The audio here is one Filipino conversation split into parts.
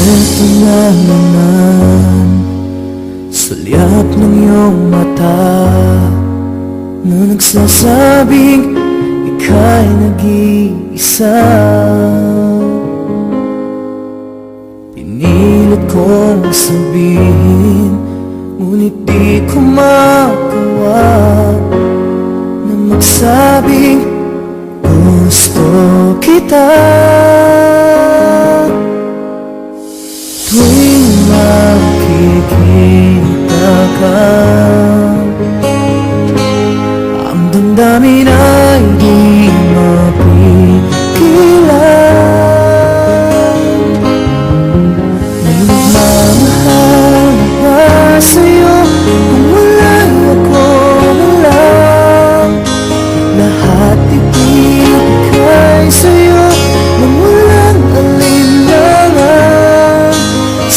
Eto na naman, sulyap ng iyong mata na nagsasabing ika'y nag-iisa. Pinilit kong sabihin, ngunit di ko magawa na magsabing gusto kita. Tuwing makikita ka, ang damdamin ay di mapigilan. May nagmamahal na ba sa'yo kung wala ako na lang? Lahat ibigay sa'yo nang walang alinlangan.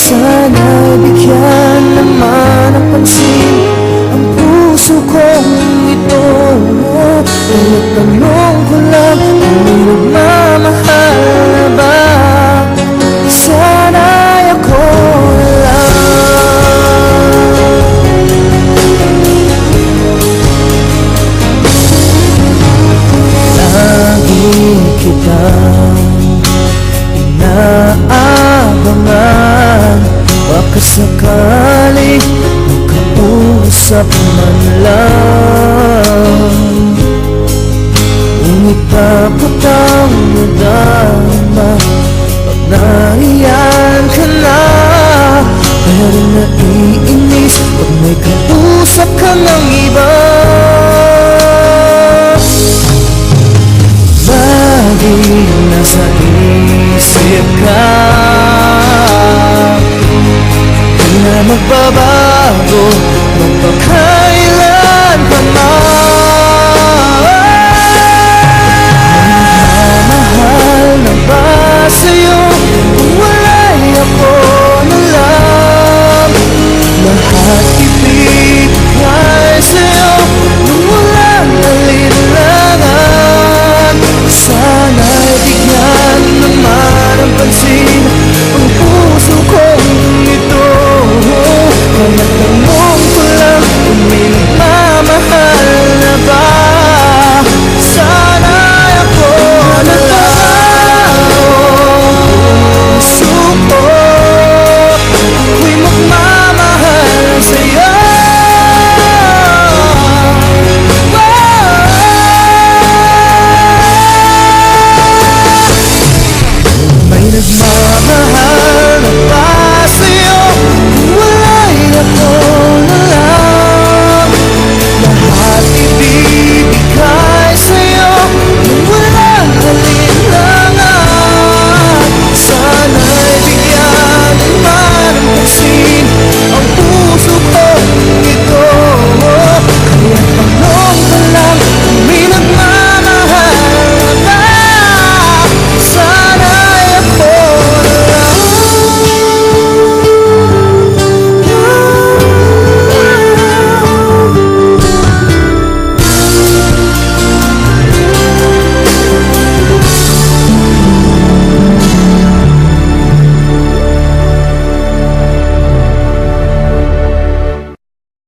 Sana bigyan naman ng pansin ang puso kong ito. Kaya tanong ko lang kung may nagmamahal na ba? Sana'y ako lang. Lagi kitang inaabangan, baka sakali makausap man lang. Ngunit takot ang nadama pag naiyan ka na. Pero naiinis pag may kausap ka ng iba. Lagi nasa isip ka, di na magbabago